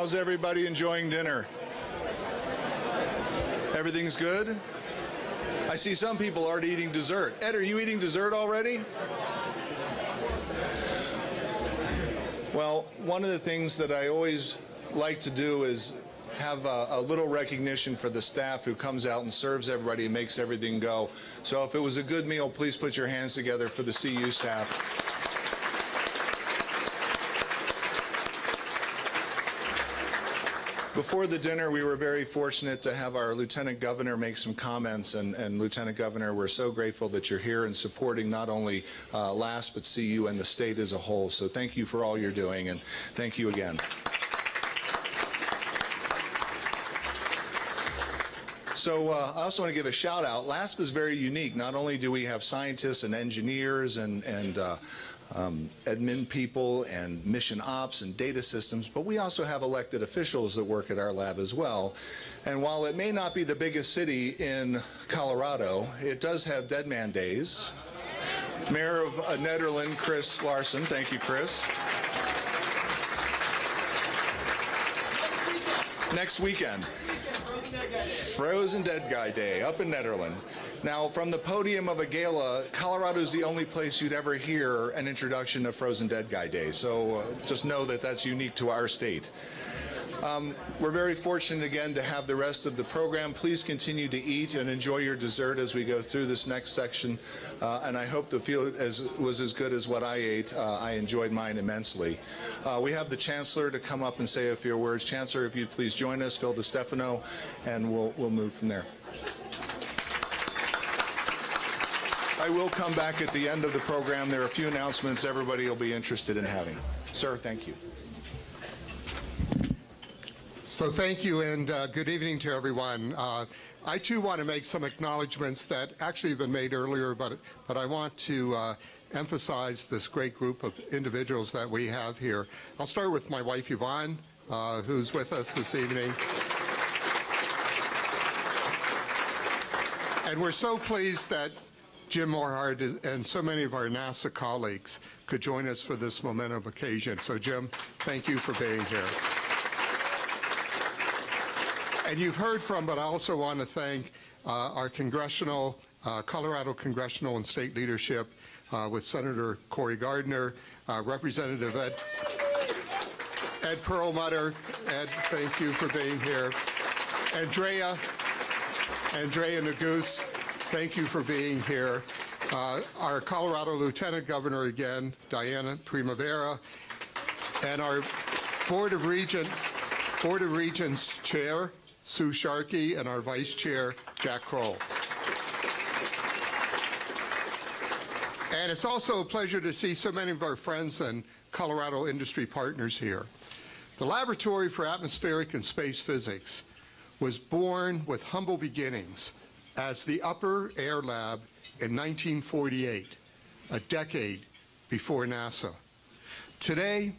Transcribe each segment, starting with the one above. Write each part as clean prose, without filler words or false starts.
How's everybody enjoying dinner? Everything's good? I see some people already eating dessert. Ed, are you eating dessert already? Well, one of the things that I always like to do is have a little recognition for the staff who comes out and serves everybody and makes everything go. So if it was a good meal, please put your hands together for the CU staff. Before the dinner, we were very fortunate to have our Lieutenant Governor make some comments, and Lieutenant Governor, we're so grateful that you're here and supporting not only LASP, but CU and the state as a whole. So thank you for all you're doing, and thank you again. So I also want to give a shout out. LASP is very unique. Not only do we have scientists and engineers and admin people and mission ops and data systems, but we also have elected officials that work at our lab as well. And while it may not be the biggest city in Colorado, it does have Dead Man Days. Mayor of Nederland, Chris Larson. Thank you, Chris. Next weekend. Frozen Dead Guy Day up in Nederland. Now, from the podium of a gala, Colorado is the only place you'd ever hear an introduction of Frozen Dead Guy Day. So just know that that's unique to our state. We're very fortunate again to have the rest of the program. Please continue to eat and enjoy your dessert as we go through this next section. And I hope the field was as good as what I ate. I enjoyed mine immensely. We have the Chancellor to come up and say a few words. Chancellor, if you'd please join us, Phil DiStefano, and we'll move from there. I will come back at the end of the program. There are a few announcements everybody will be interested in having. Sir, thank you. So thank you, and good evening to everyone. I too want to make some acknowledgments that actually have been made earlier, but I want to emphasize this great group of individuals that we have here. I'll start with my wife Yvonne, who's with us this evening. And we're so pleased that Jim Morhart and so many of our NASA colleagues could join us for this momentum occasion. So Jim, thank you for being here. And you've heard from, but I also want to thank our congressional, Colorado congressional and state leadership with Senator Cory Gardner, Representative Ed Perlmutter. Ed, thank you for being here. Andrea Negus, thank you for being here. Our Colorado Lieutenant Governor again, Diana Primavera, and our Board of Regents Chair, Sue Sharkey, and our Vice Chair, Jack Kroll. And it's also a pleasure to see so many of our friends and Colorado industry partners here. The Laboratory for Atmospheric and Space Physics was born with humble beginnings as the Upper Air Lab in 1948, a decade before NASA. Today,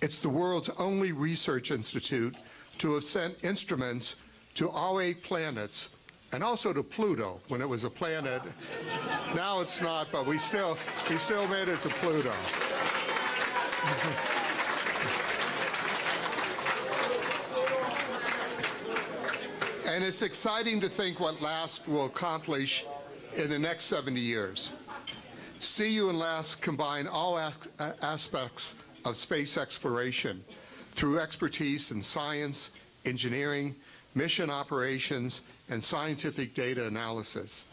it's the world's only research institute to have sent instruments to all 8 planets, and also to Pluto when it was a planet. Now it's not, but we still made it to Pluto. And it's exciting to think what LASP will accomplish in the next 70 years. CU and LASP combine all aspects of space exploration through expertise in science, engineering, mission operations, and scientific data analysis.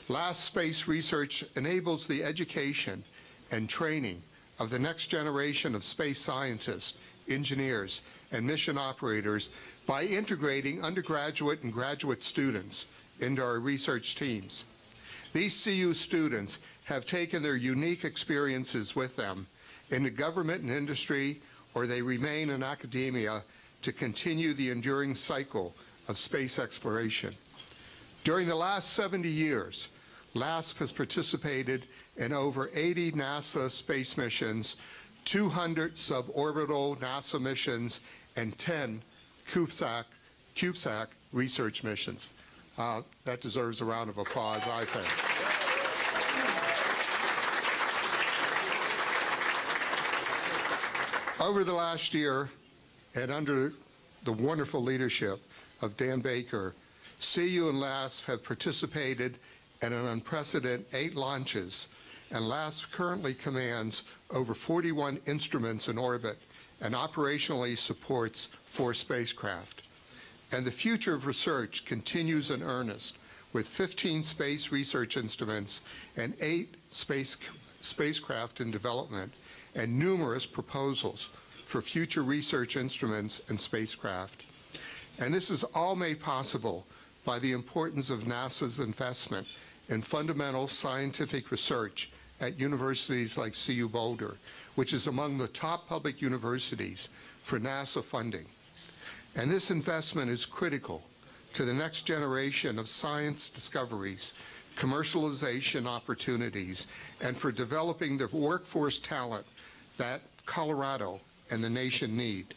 LASP space research enables the education and training of the next generation of space scientists, engineers, and mission operators by integrating undergraduate and graduate students into our research teams. These CU students have taken their unique experiences with them into government and industry, or they remain in academia to continue the enduring cycle of space exploration. During the last 70 years, LASP has participated in over 80 NASA space missions, 200 suborbital NASA missions, and 10 CubeSat research missions. That deserves a round of applause, I think. Over the last year, and under the wonderful leadership of Dan Baker, CU and LASP have participated in an unprecedented 8 launches, and LASP currently commands over 41 instruments in orbit and operationally supports 4 spacecraft. And the future of research continues in earnest with 15 space research instruments and 8 spacecraft in development and numerous proposals for future research instruments and spacecraft. And this is all made possible by the importance of NASA's investment in fundamental scientific research at universities like CU Boulder, which is among the top public universities for NASA funding. And this investment is critical to the next generation of science discoveries, commercialization opportunities, and for developing the workforce talent that Colorado and the nation need.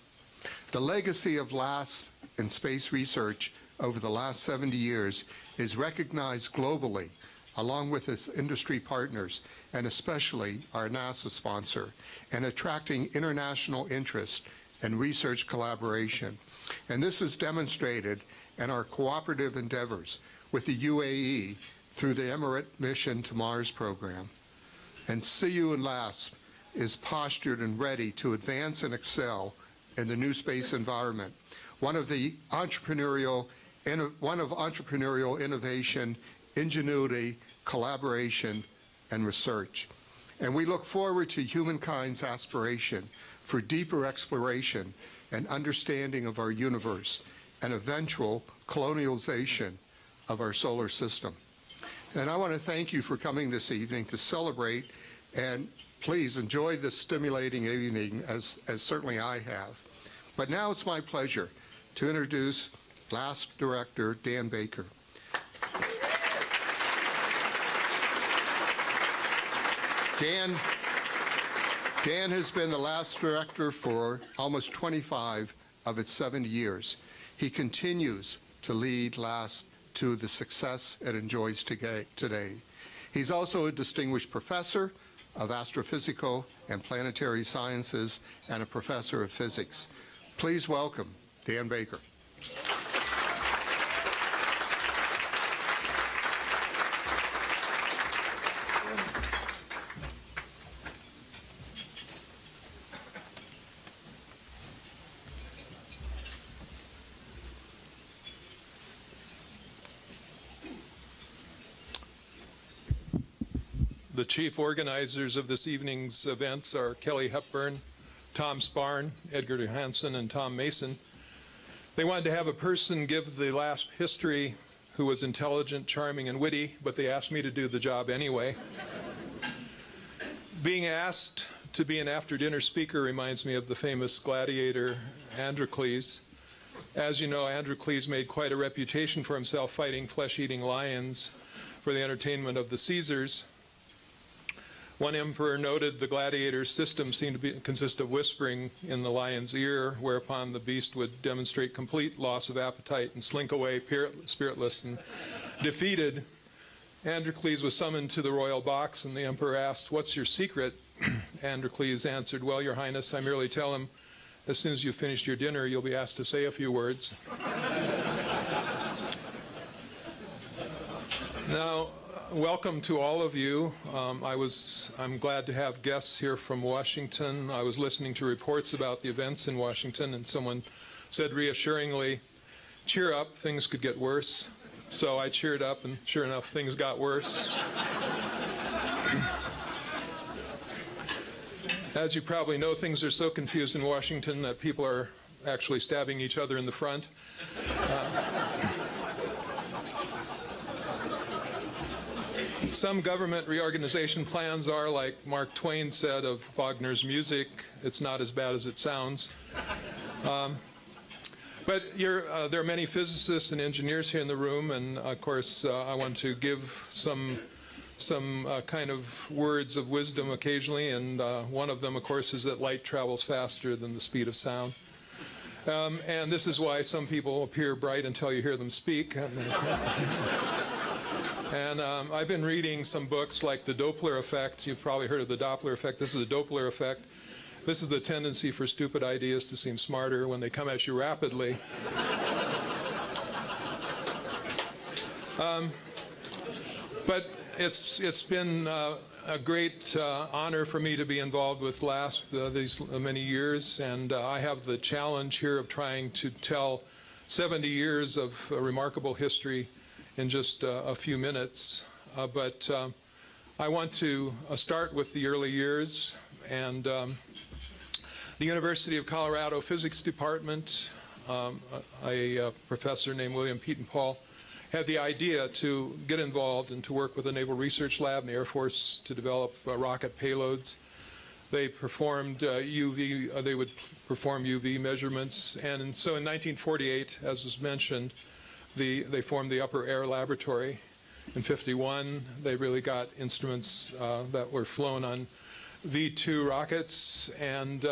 The legacy of LASP in space research over the last 70 years is recognized globally, along with its industry partners, and especially our NASA sponsor, and attracting international interest and research collaboration. And this is demonstrated in our cooperative endeavors with the UAE through the Emirates Mission to Mars program. And CU and LASP is postured and ready to advance and excel in the new space environment, one of entrepreneurial innovation, ingenuity, collaboration, and research. And we look forward to humankind's aspiration for deeper exploration and understanding of our universe and eventual colonialization of our solar system. And I want to thank you for coming this evening to celebrate, and please enjoy this stimulating evening as certainly I have. But now it's my pleasure to introduce LASP Director Dan Baker. Dan has been the LASP Director for almost 25 of its 70 years. He continues to lead LASP to the success it enjoys today. He's also a distinguished professor of astrophysical and planetary sciences and a professor of physics. Please welcome Dan Baker. The chief organizers of this evening's events are Kelly Hepburn, Tom Sparn, Edgar Johansson, and Tom Mason. They wanted to have a person give the LASP history who was intelligent, charming, and witty, but they asked me to do the job anyway. Being asked to be an after-dinner speaker reminds me of the famous gladiator Androcles. As you know, Androcles made quite a reputation for himself fighting flesh-eating lions for the entertainment of the Caesars. One emperor noted the gladiator's system seemed to consist of whispering in the lion's ear, whereupon the beast would demonstrate complete loss of appetite and slink away spiritless and defeated. Androcles was summoned to the royal box, and the emperor asked, "What's your secret?" Androcles answered, "Well, Your Highness, I merely tell him, as soon as you've finished your dinner, you'll be asked to say a few words." Now, welcome to all of you. I'm glad to have guests here from Washington. I was listening to reports about the events in Washington, and someone said reassuringly, "Cheer up, things could get worse." So I cheered up, and sure enough, things got worse. As you probably know, things are so confused in Washington that people are actually stabbing each other in the front. Some government reorganization plans are, like Mark Twain said of Wagner's music, it's not as bad as it sounds. But there are many physicists and engineers here in the room, and of course I want to give some kind of words of wisdom occasionally, and one of them, of course, is that light travels faster than the speed of sound. And this is why some people appear bright until you hear them speak. And I've been reading some books like The Doppler Effect. You've probably heard of the Doppler effect. This is the Doppler effect. This is the tendency for stupid ideas to seem smarter when they come at you rapidly. But it's been a great honor for me to be involved with LASP these many years, and I have the challenge here of trying to tell 70 years of remarkable history in just a few minutes. But I want to start with the early years, and the University of Colorado Physics Department, a professor named William Paul had the idea to get involved and to work with the Naval Research Lab and the Air Force to develop rocket payloads. They performed they would perform UV measurements, and so in 1948, as was mentioned, they formed the Upper Air Laboratory. In '51, they really got instruments that were flown on V-2 rockets, and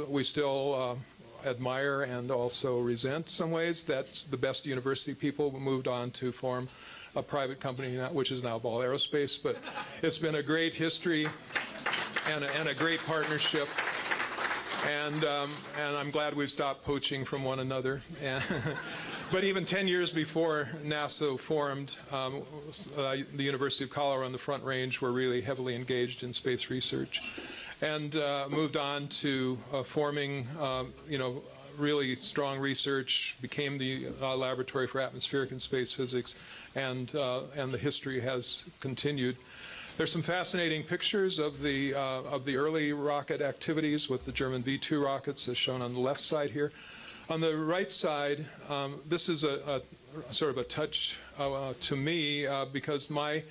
we still admire and also resent some ways. That's the best university people moved on to form a private company, which is now Ball Aerospace. But it's been a great history and a great partnership. And I'm glad we've stopped poaching from one another. But even 10 years before NASA formed, the University of Colorado and the Front Range were really heavily engaged in space research, and moved on to forming, really strong research, became the Laboratory for Atmospheric and Space Physics, and the history has continued. There's some fascinating pictures of the early rocket activities with the German V-2 rockets, as shown on the left side here. On the right side, this is a sort of a touch to me, because my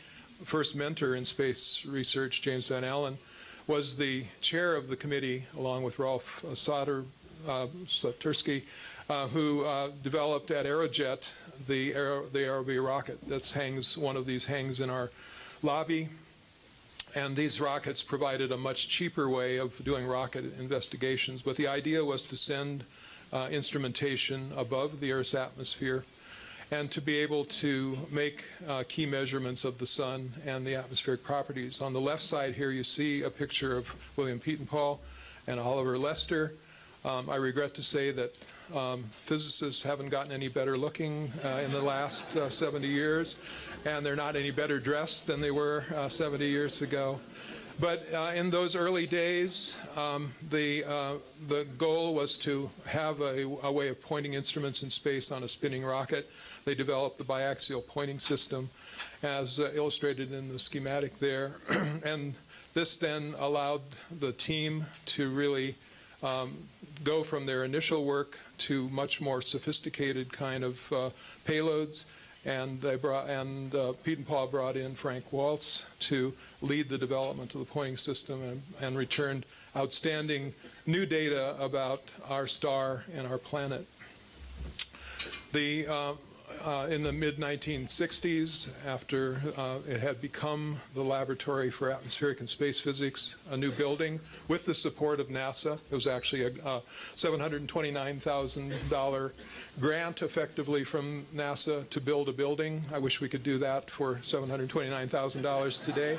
first mentor in space research, James Van Allen, was the chair of the committee, along with Rolf Satursky, who developed at Aerojet the Aerobee rocket. One of these hangs in our lobby. And these rockets provided a much cheaper way of doing rocket investigations. But the idea was to send instrumentation above the Earth's atmosphere and to be able to make key measurements of the sun and the atmospheric properties. On the left side here, you see a picture of William Paul and Oliver Lester. I regret to say that physicists haven't gotten any better looking in the last 70 years, and they're not any better dressed than they were 70 years ago. But in those early days, the goal was to have a way of pointing instruments in space on a spinning rocket. They developed the biaxial pointing system, as illustrated in the schematic there. And this then allowed the team to really go from their initial work to much more sophisticated kind of payloads. And Pete and Paul brought in Frank Waltz to lead the development of the pointing system, and returned outstanding new data about our star and our planet. In the mid-1960s, after it had become the Laboratory for Atmospheric and Space Physics, a new building with the support of NASA. It was actually a $729,000 grant, effectively, from NASA to build a building. I wish we could do that for $729,000 today.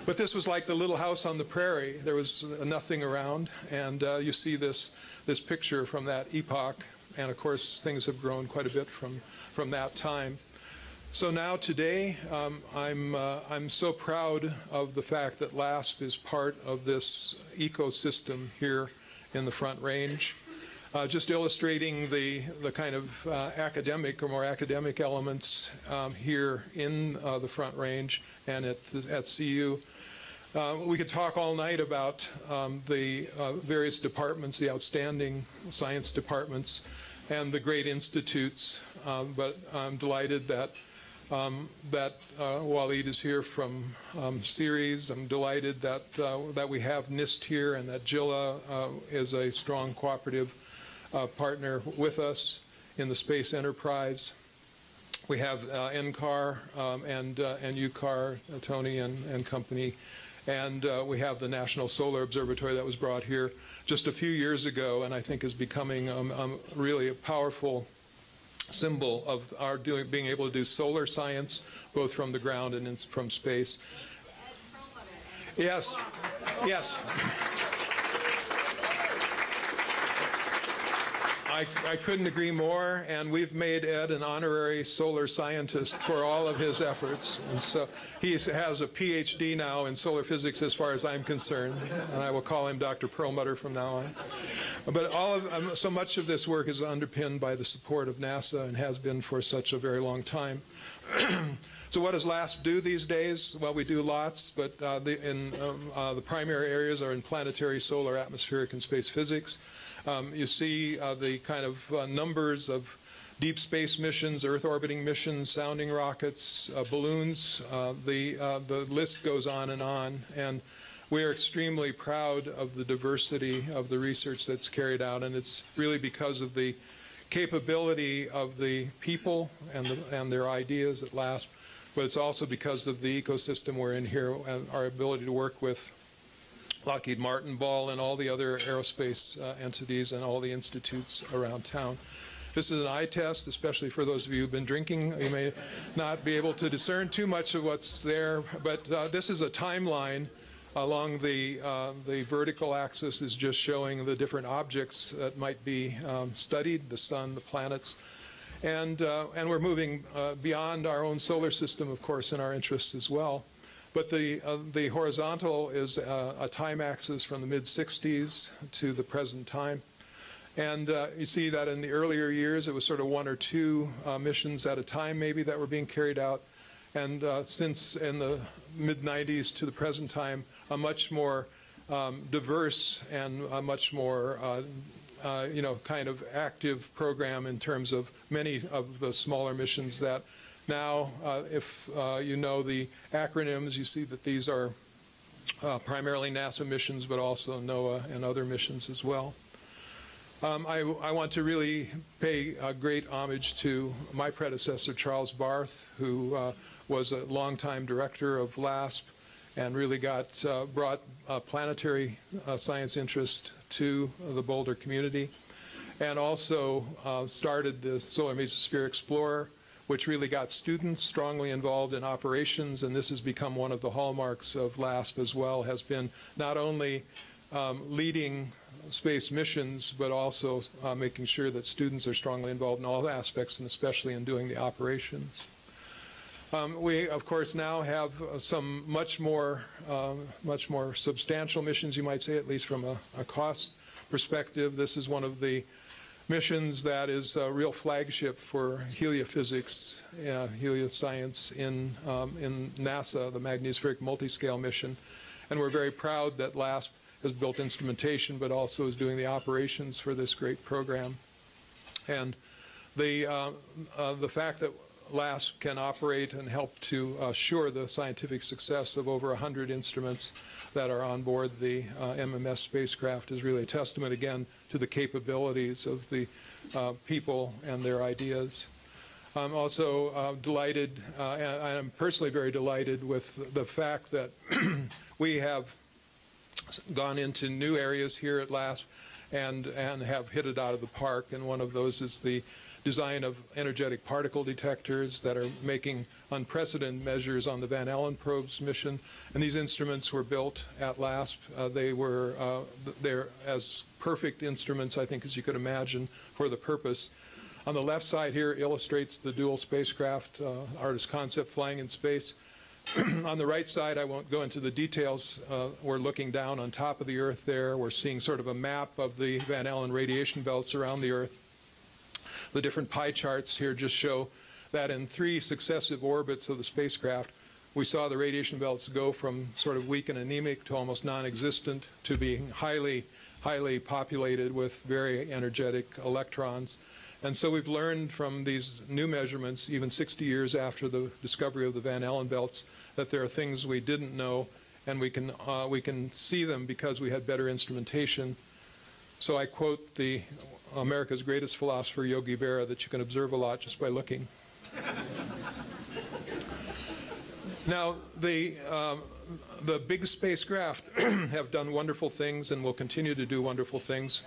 But this was like the little house on the prairie. There was nothing around, and you see this picture from that epoch. And of course, things have grown quite a bit from that time. So now today, I'm so proud of the fact that LASP is part of this ecosystem here in the Front Range. Just illustrating the kind of academic or more academic elements here in the Front Range and at CU. We could talk all night about the various departments, the outstanding science departments, and the great institutes, but I'm delighted that Waleed is here from Ceres. I'm delighted that we have NIST here, and that Jilla is a strong cooperative partner with us in the space enterprise. We have NCAR and UCAR, Tony and company. And we have the National Solar Observatory that was brought here just a few years ago, and I think is becoming really a powerful symbol of our being able to do solar science, both from the ground and from space. Yes, yes. I couldn't agree more, and we've made Ed an honorary solar scientist for all of his efforts. And so he has a PhD now in solar physics as far as I'm concerned, and I will call him Dr. Perlmutter from now on. But so much of this work is underpinned by the support of NASA and has been for such a very long time. So what does LASP do these days? Well, we do lots, but the primary areas are in planetary, solar, atmospheric, and space physics. You see the kind of numbers of deep space missions, Earth orbiting missions, sounding rockets, balloons. The list goes on, and we are extremely proud of the diversity of the research that's carried out, and it's really because of the capability of the people and their ideas at LASP, but it's also because of the ecosystem we're in here and our ability to work with Lockheed Martin, Ball, and all the other aerospace entities and all the institutes around town. This is an eye test, especially for those of you who've been drinking. You may not be able to discern too much of what's there, but this is a timeline. Along the vertical axis is just showing the different objects that might be studied, the sun, the planets. And we're moving beyond our own solar system, of course, in our interests as well. But the horizontal is a time axis from the mid-60s to the present time. And you see that in the earlier years, it was sort of 1 or 2 missions at a time, maybe, that were being carried out. And since in the mid-90s to the present time, a much more diverse and a much more kind of active program in terms of many of the smaller missions that now, if you know the acronyms, you see that these are primarily NASA missions, but also NOAA and other missions as well. I want to really pay great homage to my predecessor, Charles Barth, who was a longtime director of LASP and really brought planetary science interest to the Boulder community, and also started the Solar Mesosphere Explorer, which really got students strongly involved in operations, and this has become one of the hallmarks of LASP as well, has been not only leading space missions, but also making sure that students are strongly involved in all aspects, and especially in doing the operations. We, of course, now have some much more substantial missions, you might say, at least from a cost perspective. This is one of the missions that is a real flagship for heliophysics, helioscience in NASA, the Magnetospheric Multiscale mission. And we're very proud that LASP has built instrumentation, but also is doing the operations for this great program. And the fact that LASP can operate and help to assure the scientific success of over 100 instruments that are on board the MMS spacecraft is really a testament, again, to the capabilities of the people and their ideas. I'm also delighted, and I'm personally very delighted with the fact that we have gone into new areas here at LASP and have hit it out of the park, and one of those is the design of energetic particle detectors that are making unprecedented measures on the Van Allen probes mission. And these instruments were built at LASP. They're as perfect instruments, I think, as you could imagine for the purpose. On the left side here illustrates the dual spacecraft, artist concept flying in space. On the right side, I won't go into the details. We're looking down on top of the Earth there. We're seeing sort of a map of the Van Allen radiation belts around the Earth. The different pie charts here just show that in 3 successive orbits of the spacecraft, we saw the radiation belts go from sort of weak and anemic to almost non-existent to being highly populated with very energetic electrons. And so we've learned from these new measurements, even 60 years after the discovery of the Van Allen belts, that there are things we didn't know, and we can see them because we had better instrumentation. So I quote the America's greatest philosopher, Yogi Berra, that you can observe a lot just by looking. Now, the big spacecraft have done wonderful things and will continue to do wonderful things.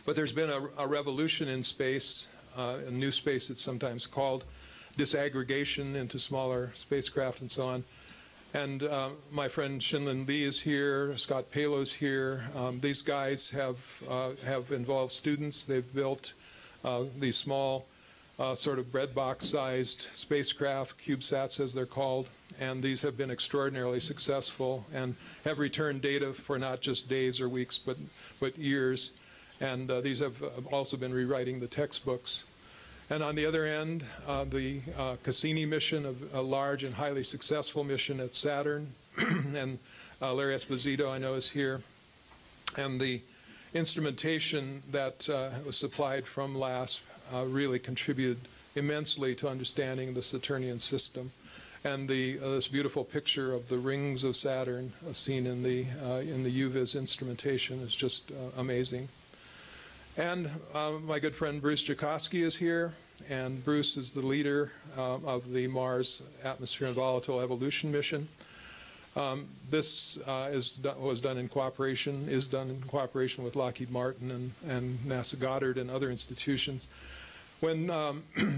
But there's been a revolution in space, in new space it's sometimes called, disaggregation into smaller spacecraft and so on. And my friend Shinlin Lee is here, Scott Palo's here. These guys have involved students. They've built these small sort of bread box-sized spacecraft, CubeSats as they're called, and these have been extraordinarily successful and have returned data for not just days or weeks, but years. And these have also been rewriting the textbooks. And on the other end, the Cassini mission, a large and highly successful mission at Saturn, and Larry Esposito, I know, is here. And the instrumentation that was supplied from LASP really contributed immensely to understanding the Saturnian system. And this beautiful picture of the rings of Saturn seen in the UVIS instrumentation is just amazing. And my good friend Bruce Joukowsky is here, and Bruce is the leader of the Mars Atmosphere and Volatile Evolution mission. This is done in cooperation with Lockheed Martin and NASA Goddard and other institutions. When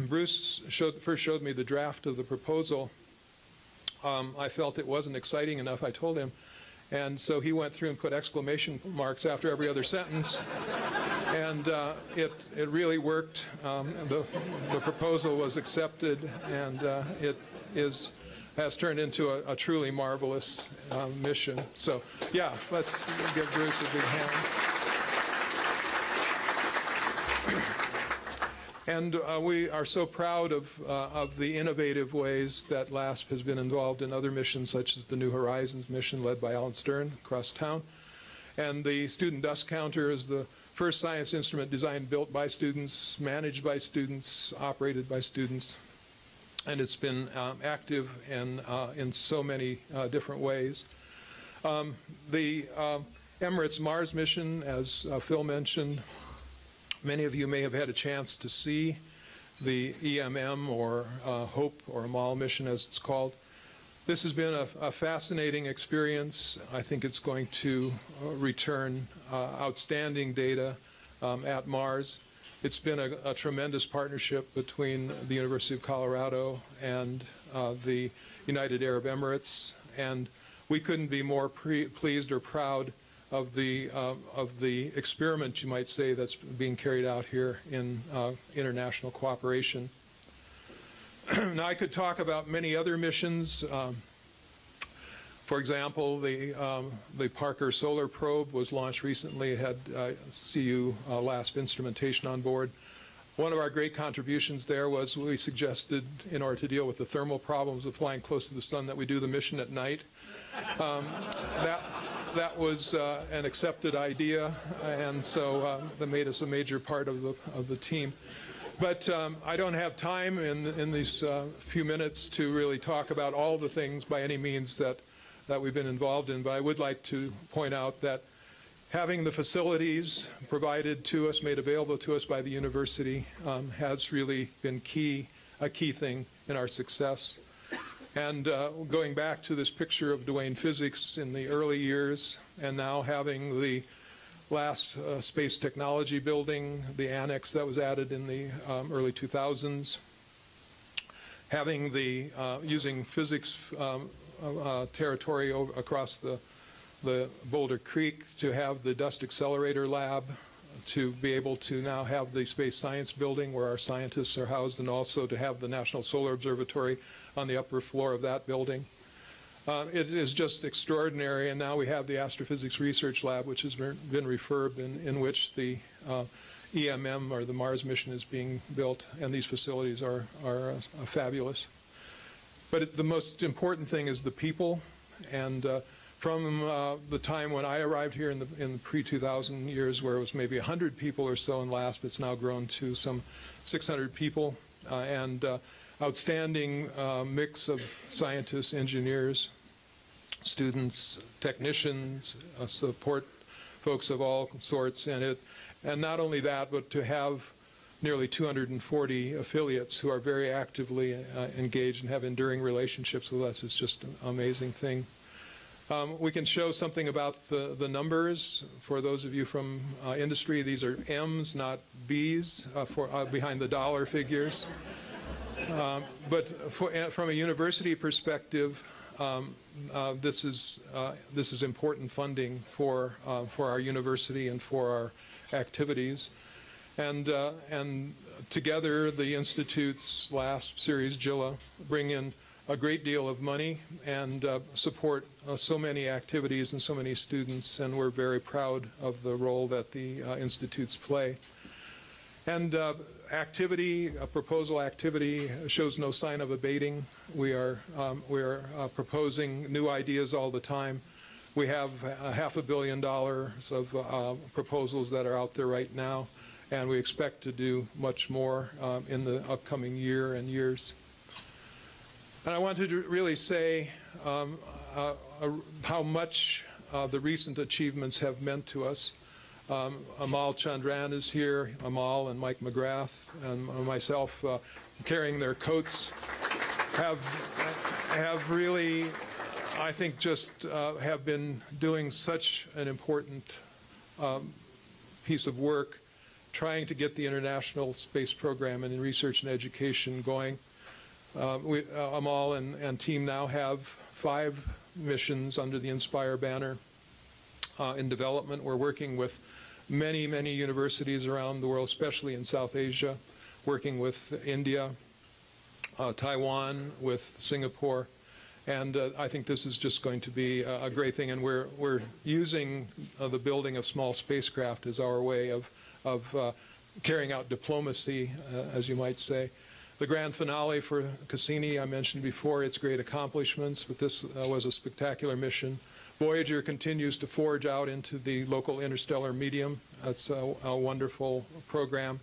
Bruce first showed me the draft of the proposal, I felt it wasn't exciting enough, I told him. And so he went through and put exclamation marks after every other sentence. And it really worked. The proposal was accepted, and it has turned into a truly marvelous mission. So, yeah, let's give Bruce a big hand. And we are so proud of the innovative ways that LASP has been involved in other missions, such as the New Horizons mission led by Alan Stern across town. And the Student Dust Counter is the first science instrument designed, built by students, managed by students, operated by students. And it's been active in so many different ways. The Emirates Mars mission, as Phil mentioned, many of you may have had a chance to see the EMM, or HOPE, or Amal mission as it's called. This has been a fascinating experience. I think it's going to return outstanding data at Mars. It's been a tremendous partnership between the University of Colorado and the United Arab Emirates, and we couldn't be more pleased or proud of the experiment, you might say, that's being carried out here in international cooperation. Now, I could talk about many other missions. For example, the Parker Solar Probe was launched recently. It had CU LASP instrumentation on board. One of our great contributions there was we suggested, in order to deal with the thermal problems of flying close to the sun, that we do the mission at night. That was an accepted idea, and so that made us a major part of the team. But I don't have time in these few minutes to really talk about all the things by any means that we've been involved in, but I would like to point out that having the facilities provided to us, made available to us by the university, has really been a key thing in our success. And going back to this picture of Duane Physics in the early years, and now having the LASP Space Technology Building, the annex that was added in the early 2000s, having the using physics territory across the Boulder Creek to have the Dust Accelerator Lab, to be able to now have the Space Science Building where our scientists are housed, and also to have the National Solar Observatory on the upper floor of that building. It is just extraordinary, and now we have the Astrophysics Research Lab, which has been refurbed, in which the EMM, or the Mars mission, is being built, and these facilities are fabulous. But the most important thing is the people, and from the time when I arrived here in the pre-2000 years, where it was maybe 100 people or so in LASP, it's now grown to some 600 people, and outstanding mix of scientists, engineers, students, technicians, support folks of all sorts, and not only that, but to have nearly 240 affiliates who are very actively engaged and have enduring relationships with us is just an amazing thing. We can show something about the numbers for those of you from industry. These are M's, not B's, behind the dollar figures. But from a university perspective, this is important funding for our university and for our activities. And together, the Institute's LASP series, JILA, bring in a great deal of money and support so many activities and so many students, and we're very proud of the role that the institutes play. And proposal activity shows no sign of abating. We are proposing new ideas all the time. We have $500 million of proposals that are out there right now, and we expect to do much more in the upcoming year and years. And I wanted to really say how much the recent achievements have meant to us. Amal Chandran is here, Amal and Mike McGrath and myself carrying their coats have really, I think, just have been doing such an important piece of work trying to get the International Space Program and in research and education going. Amal and team now have 5 missions under the Inspire banner in development. We're working with many, many universities around the world, especially in South Asia, working with India, Taiwan, with Singapore. And I think this is just going to be a great thing. And we're using the building of small spacecraft as our way of carrying out diplomacy, as you might say. The grand finale for Cassini, I mentioned before, its great accomplishments, but this was a spectacular mission. Voyager continues to forge out into the local interstellar medium. That's a wonderful program.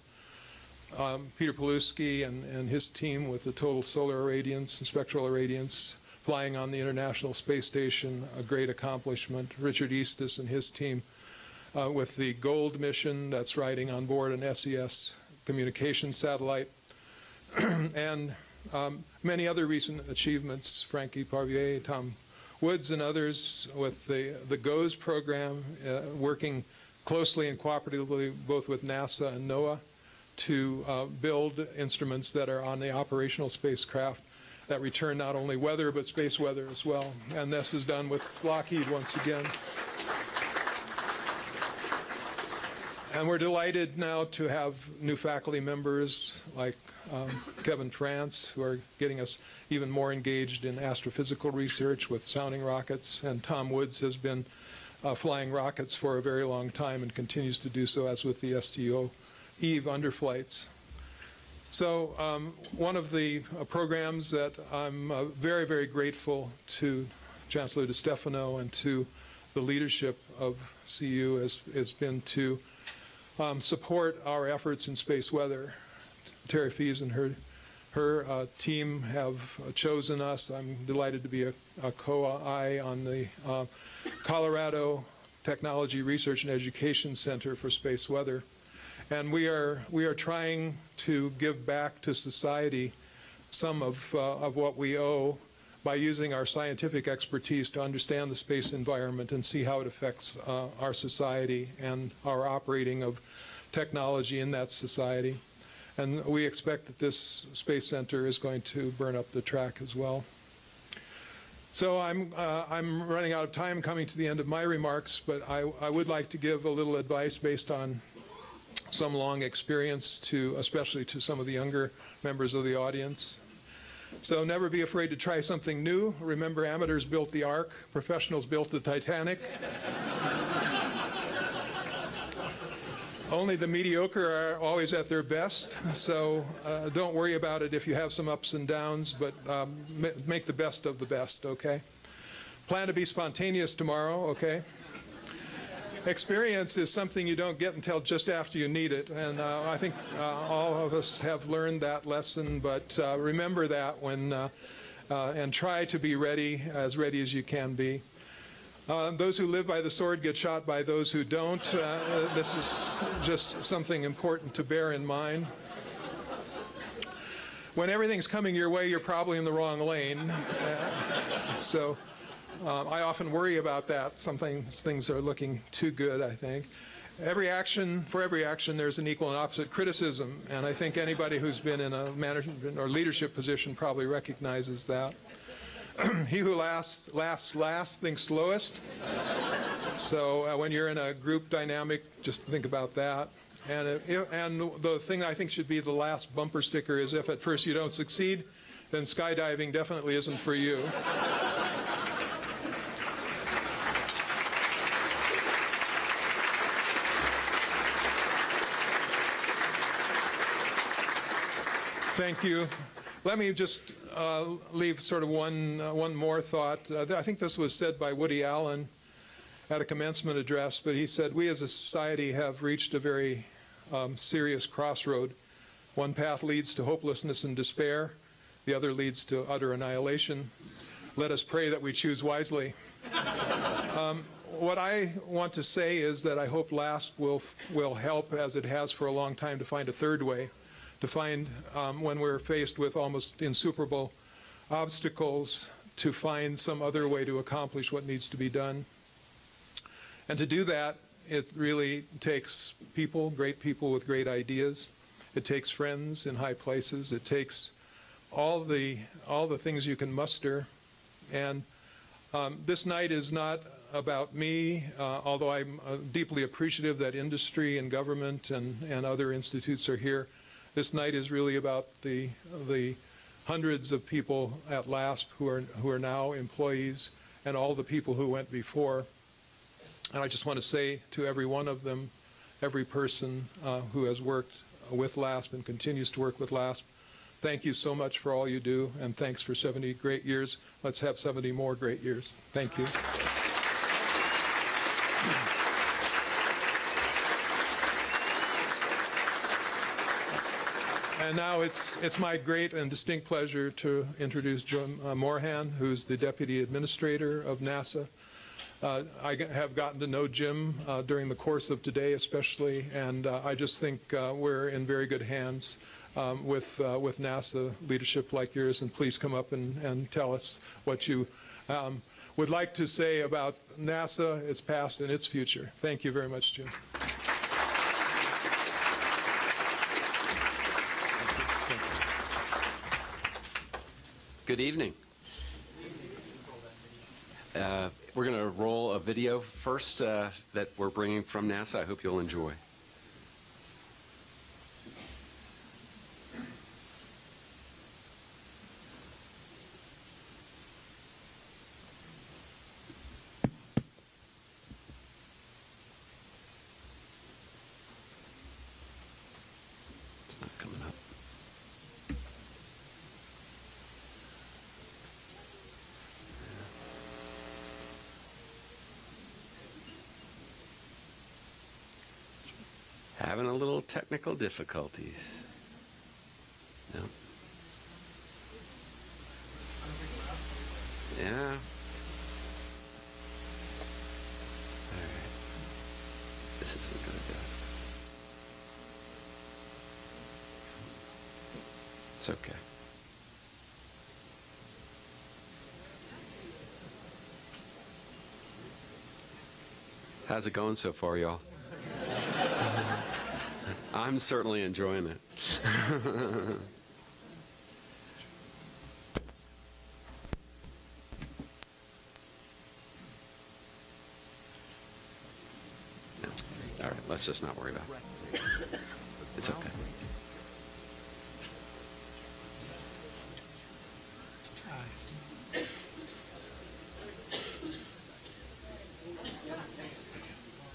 Peter Paluski and his team with the total solar irradiance and spectral irradiance flying on the International Space Station, a great accomplishment. Richard Eastis and his team with the Gold mission that's riding on board an SES communication satellite. And many other recent achievements, Frankie Parvier, Tom Woods and others with the GOES program, working closely and cooperatively both with NASA and NOAA to build instruments that are on the operational spacecraft that return not only weather but space weather as well. And this is done with Lockheed once again. And we're delighted now to have new faculty members like Kevin France, who are getting us even more engaged in astrophysical research with sounding rockets. And Tom Woods has been flying rockets for a very long time and continues to do so, as with the STO Eve underflights. So one of the programs that I'm very, very grateful to Chancellor DeStefano and to the leadership of CU has been to support our efforts in space weather. Terry Fees and her team have chosen us. I'm delighted to be a co-I on the Colorado Technology Research and Education Center for Space Weather. And we are trying to give back to society some of what we owe by using our scientific expertise to understand the space environment and see how it affects our society and our operating of technology in that society. And we expect that this space center is going to burn up the track as well. So I'm running out of time, coming to the end of my remarks, but I would like to give a little advice based on some long experience, especially to some of the younger members of the audience. So never be afraid to try something new. Remember, amateurs built the Ark, professionals built the Titanic. Only the mediocre are always at their best, so don't worry about it if you have some ups and downs, but make the best of the best, okay? Plan to be spontaneous tomorrow, okay? Experience is something you don't get until just after you need it, and I think all of us have learned that lesson, but remember that when, and try to be ready as you can be. Those who live by the sword get shot by those who don't. This is just something important to bear in mind. When everything's coming your way, you're probably in the wrong lane. So I often worry about that. Sometimes things are looking too good, I think. For every action, there's an equal and opposite criticism, and I think anybody who's been in a management or leadership position probably recognizes that. he who laughs last thinks slowest. So when you're in a group dynamic, just think about that. And the thing I think should be the last bumper sticker is if at first you don't succeed, then skydiving definitely isn't for you. Thank you. Let me just leave sort of one more thought. I think this was said by Woody Allen at a commencement address, but he said, we as a society have reached a very serious crossroad. One path leads to hopelessness and despair. The other leads to utter annihilation. Let us pray that we choose wisely. What I want to say is that I hope LASP will help, as it has for a long time, to find a third way, to find, when we're faced with almost insuperable obstacles, to find some other way to accomplish what needs to be done. And to do that, it really takes people, great people with great ideas. It takes friends in high places. It takes all the things you can muster. And this night is not about me, although I'm deeply appreciative that industry and government and other institutes are here. This night is really about the hundreds of people at LASP who are now employees and all the people who went before. And I just want to say to every one of them, every person who has worked with LASP and continues to work with LASP, thank you so much for all you do, and thanks for 70 great years. Let's have 70 more great years. Thank you. And now it's my great and distinct pleasure to introduce Jim Morhan, who's the Deputy Administrator of NASA. I have gotten to know Jim during the course of today especially, and I just think we're in very good hands with NASA leadership like yours, and please come up and tell us what you would like to say about NASA, its past, and its future. Thank you very much, Jim. Good evening. We're going to roll a video first that we're bringing from NASA. I hope you'll enjoy. It's not coming up. Having a little technical difficulties. No. Yeah. All right. This isn't going to do it. It's okay. How's it going so far, y'all? I'm certainly enjoying it. No. All right, let's just not worry about it. It's okay.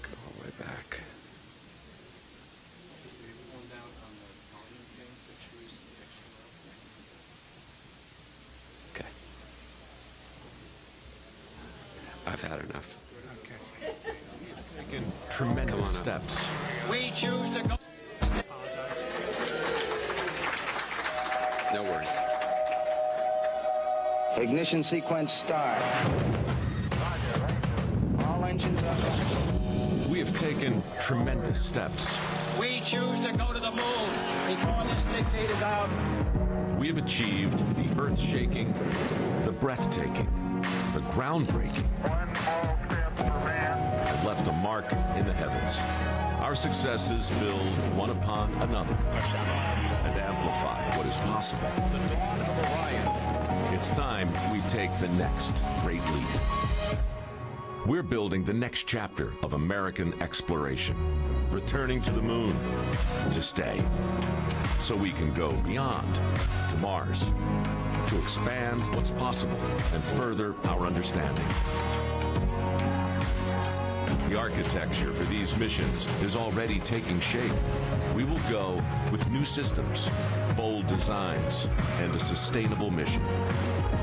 Go all the way back. Okay. I've had enough. Okay. Taking tremendous steps. We choose to go. No worries. Ignition sequence start. All engines up. We have taken tremendous steps. We choose to go to the moon before this decade is out. We have achieved the earth-shaking, the breathtaking, the groundbreaking, and left a mark in the heavens. Our successes build one upon another and amplify what is possible. The dawn of Orion. It's time we take the next great leap. We're building the next chapter of American exploration, returning to the moon to stay, so we can go beyond to Mars, to expand what's possible and further our understanding. The architecture for these missions is already taking shape. We will go with new systems, bold designs, and a sustainable mission.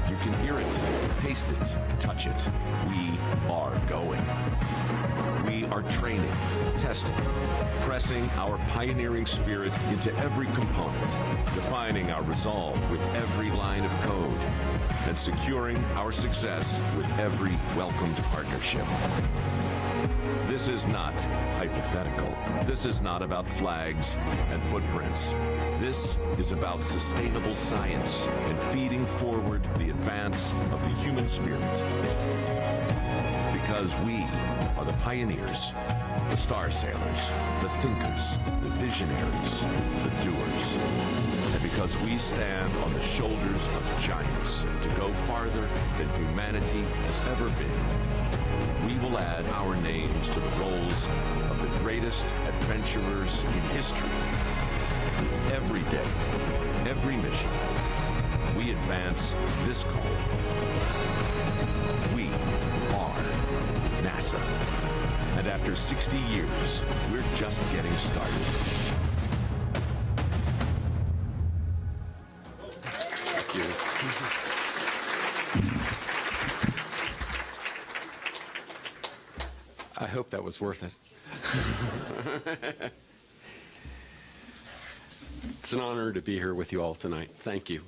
You can hear it, taste it, touch it. We are going. We are training, testing, pressing our pioneering spirit into every component, defining our resolve with every line of code, and securing our success with every welcomed partnership. This is not hypothetical. This is not about flags and footprints. This is about sustainable science and feeding forward the advance of the human spirit. Because we are the pioneers, the star sailors, the thinkers, the visionaries, the doers. And because we stand on the shoulders of giants to go farther than humanity has ever been, we will add our names to the rolls of the greatest adventurers in history. Every day, every mission, we advance this goal. We are NASA. And after 60 years, we're just getting started. Thank you. I hope that was worth it. It's an honor to be here with you all tonight. Thank you.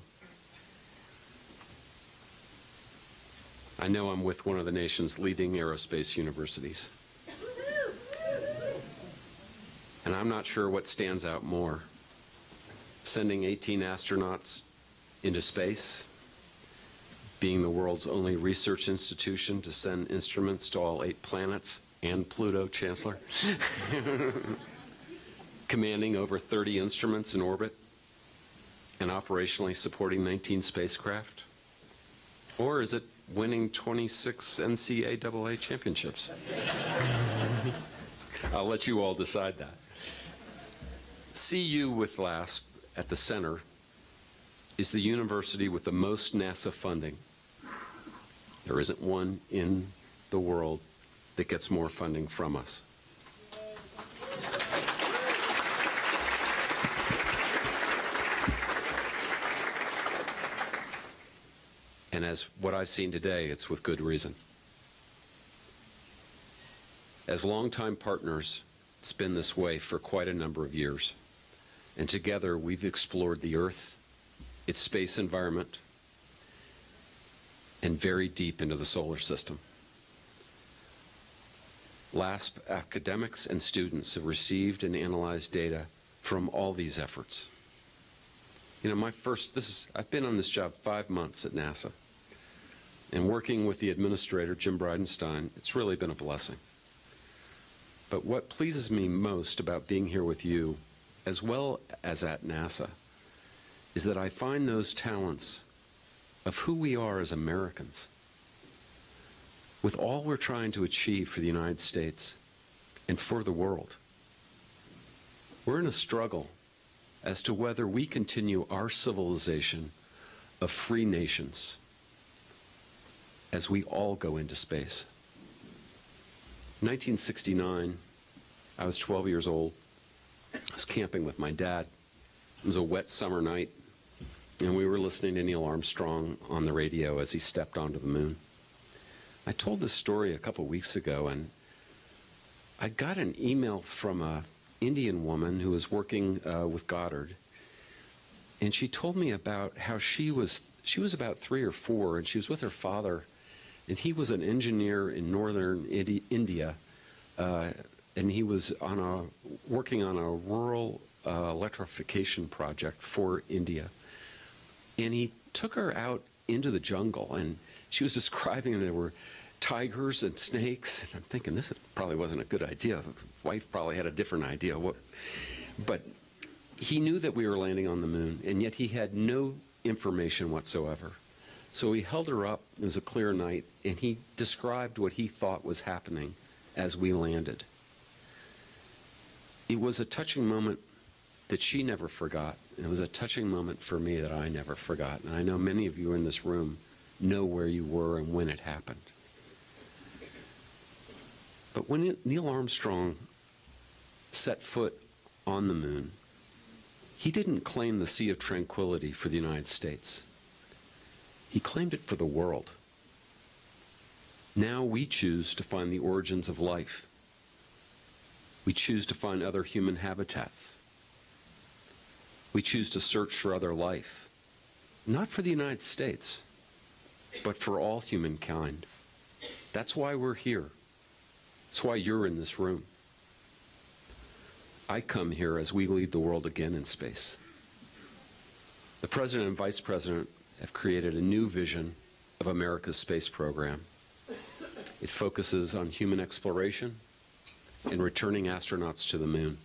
I know I'm with one of the nation's leading aerospace universities. And I'm not sure what stands out more. Sending 18 astronauts into space, being the world's only research institution to send instruments to all 8 planets, and Pluto, Chancellor, commanding over 30 instruments in orbit, and operationally supporting 19 spacecraft? Or is it winning 26 NCAA championships? I'll let you all decide that. CU with LASP at the center is the university with the most NASA funding. There isn't one in the world that gets more funding from us. And as what I've seen today, it's with good reason. As longtime partners, it's been this way for quite a number of years. And together, we've explored the Earth, its space environment, and very deep into the solar system. LASP academics and students have received and analyzed data from all these efforts. You know, I've been on this job 5 months at NASA. And working with the administrator, Jim Bridenstine, it's really been a blessing. But what pleases me most about being here with you, as well as at NASA, is that I find those talents of who we are as Americans, with all we're trying to achieve for the United States and for the world. We're in a struggle as to whether we continue our civilization of free nations as we all go into space. In 1969, I was 12 years old. I was camping with my dad. It was a wet summer night, and we were listening to Neil Armstrong on the radio as he stepped onto the moon. I told this story a couple weeks ago, and I got an email from an Indian woman who was working with Goddard, and she told me about how she was about 3 or 4, and she was with her father, and he was an engineer in northern India, and he was working on a rural electrification project for India. And he took her out into the jungle, and she was describing them. There were tigers and snakes. And I'm thinking, this probably wasn't a good idea. His wife probably had a different idea. But he knew that we were landing on the moon, and yet he had no information whatsoever. So he held her up, it was a clear night, and he described what he thought was happening as we landed. It was a touching moment that she never forgot. It was a touching moment for me that I never forgot. And I know many of you in this room know where you were and when it happened. But when Neil Armstrong set foot on the moon, he didn't claim the Sea of Tranquility for the United States. He claimed it for the world. Now we choose to find the origins of life. We choose to find other human habitats. We choose to search for other life, not for the United States, but for all humankind. That's why we're here. That's why you're in this room. I come here as we lead the world again in space. The President and Vice President have created a new vision of America's space program. It focuses on human exploration and returning astronauts to the moon.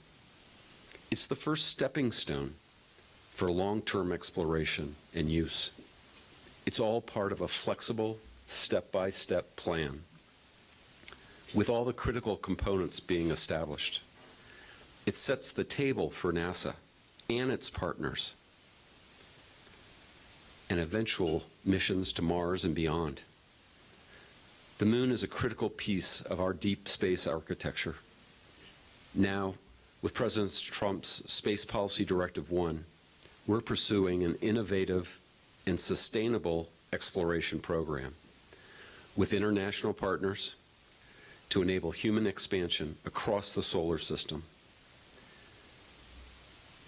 It's the first stepping stone for long-term exploration and use. It's all part of a flexible, step-by-step plan with all the critical components being established. It sets the table for NASA and its partners and eventual missions to Mars and beyond. The moon is a critical piece of our deep space architecture. Now, with President Trump's Space Policy Directive 1, we're pursuing an innovative and sustainable exploration program with international partners to enable human expansion across the solar system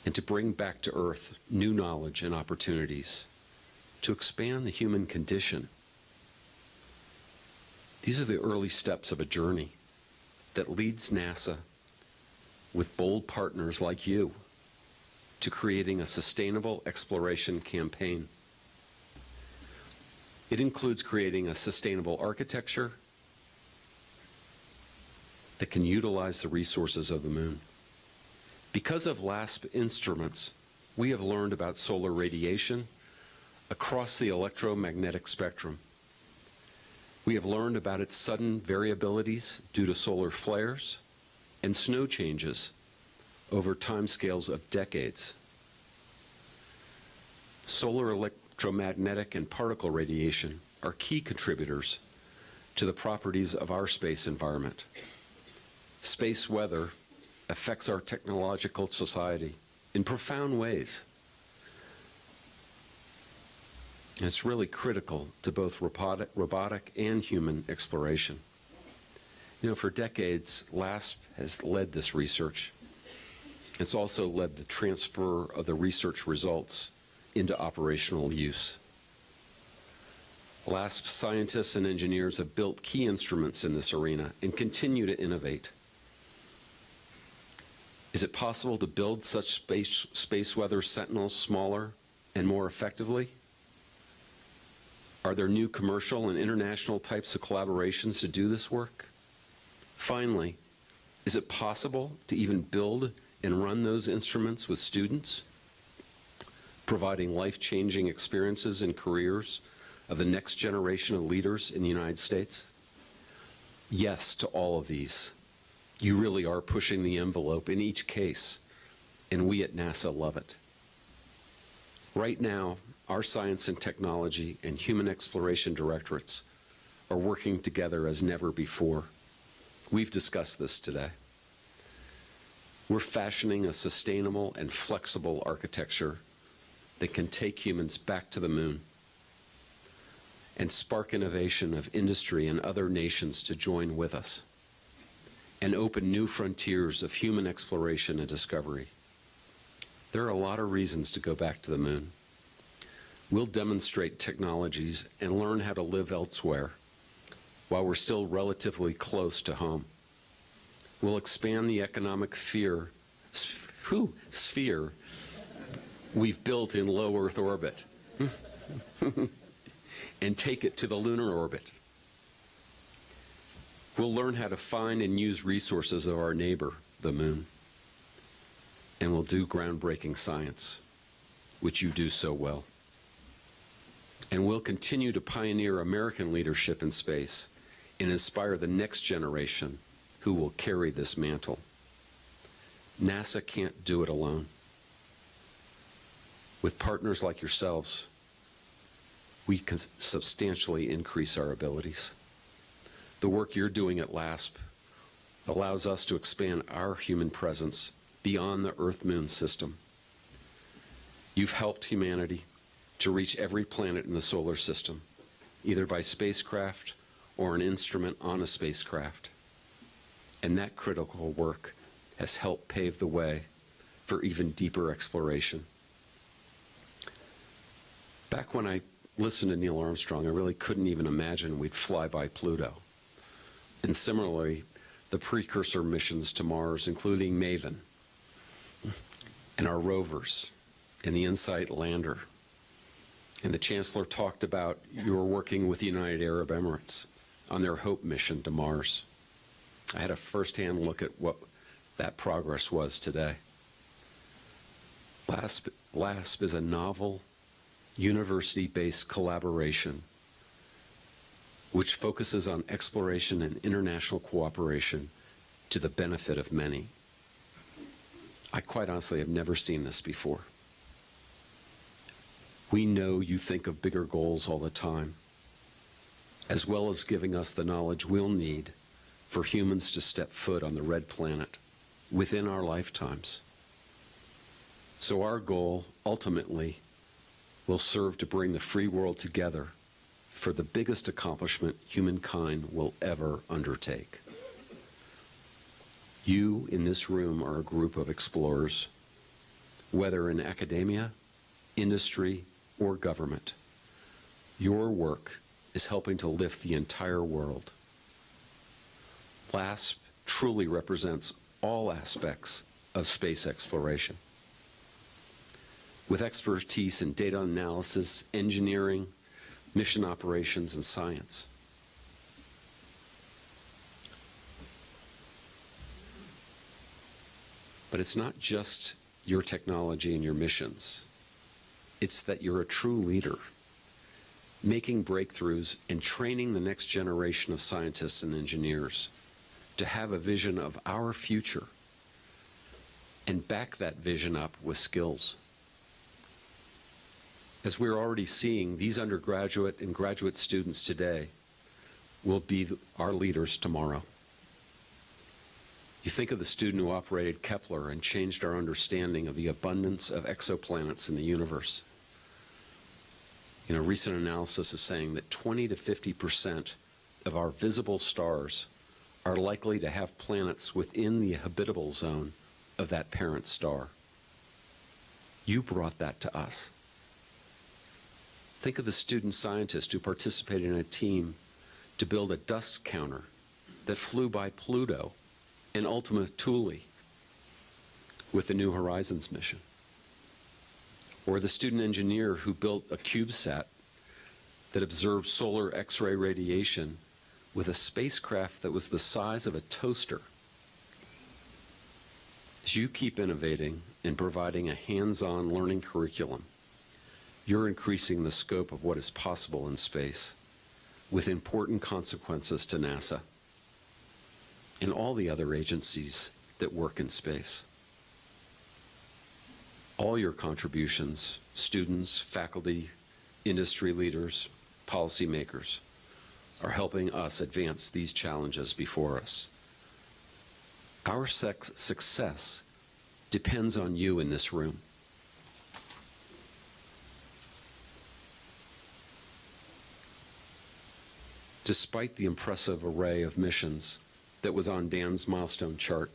and to bring back to Earth new knowledge and opportunities to expand the human condition. These are the early steps of a journey that leads NASA, with bold partners like you, to creating a sustainable exploration campaign. It includes creating a sustainable architecture that can utilize the resources of the moon. Because of LASP instruments, we have learned about solar radiation across the electromagnetic spectrum. We have learned about its sudden variabilities due to solar flares and snow changes over timescales of decades. Solar electromagnetic and particle radiation are key contributors to the properties of our space environment. Space weather affects our technological society in profound ways. And it's really critical to both robotic and human exploration. You know, for decades, LASP has led this research. It's also led the transfer of the research results into operational use. LASP scientists and engineers have built key instruments in this arena and continue to innovate. Is it possible to build such space weather sentinels smaller and more effectively? Are there new commercial and international types of collaborations to do this work? Finally, is it possible to even build and run those instruments with students, providing life-changing experiences and careers of the next generation of leaders in the United States? Yes to all of these. You really are pushing the envelope in each case, and we at NASA love it. Right now, our science and technology and human exploration directorates are working together as never before. We've discussed this today. We're fashioning a sustainable and flexible architecture that can take humans back to the moon and spark innovation of industry and other nations to join with us and open new frontiers of human exploration and discovery. There are a lot of reasons to go back to the moon. We'll demonstrate technologies and learn how to live elsewhere while we're still relatively close to home. We'll expand the economic sphere we've built in low Earth orbit and take it to the lunar orbit. We'll learn how to find and use resources of our neighbor, the moon. And we'll do groundbreaking science, which you do so well. And we'll continue to pioneer American leadership in space and inspire the next generation who will carry this mantle. NASA can't do it alone. With partners like yourselves, we can substantially increase our abilities. The work you're doing at LASP allows us to expand our human presence beyond the Earth-Moon system. You've helped humanity to reach every planet in the solar system, either by spacecraft or an instrument on a spacecraft. And that critical work has helped pave the way for even deeper exploration. Back when I listened to Neil Armstrong, I really couldn't even imagine we'd fly by Pluto. And similarly, the precursor missions to Mars, including MAVEN, and our rovers, and the InSight lander. And the Chancellor talked about your working with the United Arab Emirates on their HOPE mission to Mars. I had a first-hand look at what that progress was today. LASP is a novel, university-based collaboration which focuses on exploration and international cooperation to the benefit of many. I quite honestly have never seen this before. We know you think of bigger goals all the time, as well as giving us the knowledge we'll need for humans to step foot on the red planet within our lifetimes. So our goal, ultimately, will serve to bring the free world together for the biggest accomplishment humankind will ever undertake. You in this room are a group of explorers, whether in academia, industry, or government. Your work is helping to lift the entire world. LASP truly represents all aspects of space exploration. With expertise in data analysis, engineering, mission operations, and science. But it's not just your technology and your missions. It's that you're a true leader, making breakthroughs and training the next generation of scientists and engineers to have a vision of our future and back that vision up with skills. As we're already seeing, these undergraduate and graduate students today will be our leaders tomorrow. You think of the student who operated Kepler and changed our understanding of the abundance of exoplanets in the universe. You know, recent analysis is saying that 20 to 50% of our visible stars are likely to have planets within the habitable zone of that parent star. You brought that to us. Think of the student scientist who participated in a team to build a dust counter that flew by Pluto and Ultima Thule with the New Horizons mission. Or the student engineer who built a CubeSat that observed solar X-ray radiation with a spacecraft that was the size of a toaster. As you keep innovating and providing a hands-on learning curriculum, you're increasing the scope of what is possible in space with important consequences to NASA and all the other agencies that work in space. All your contributions, students, faculty, industry leaders, policymakers, are helping us advance these challenges before us. Our success depends on you in this room. Despite the impressive array of missions that was on Dan's milestone chart,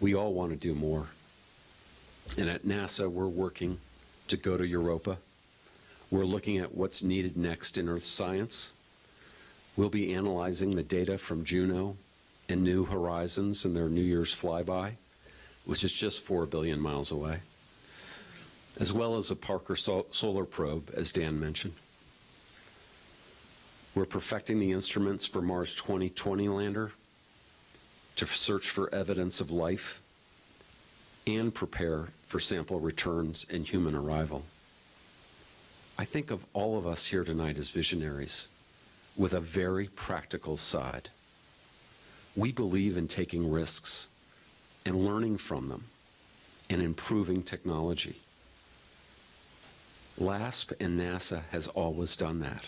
we all want to do more. And at NASA, we're working to go to Europa. We're looking at what's needed next in Earth science. We'll be analyzing the data from Juno and New Horizons and their New Year's flyby, which is just 4 billion miles away, as well as a Parker solar probe, as Dan mentioned. We're perfecting the instruments for Mars 2020 lander to search for evidence of life and prepare for sample returns and human arrival. I think of all of us here tonight as visionaries with a very practical side. We believe in taking risks and learning from them and improving technology. LASP and NASA has always done that.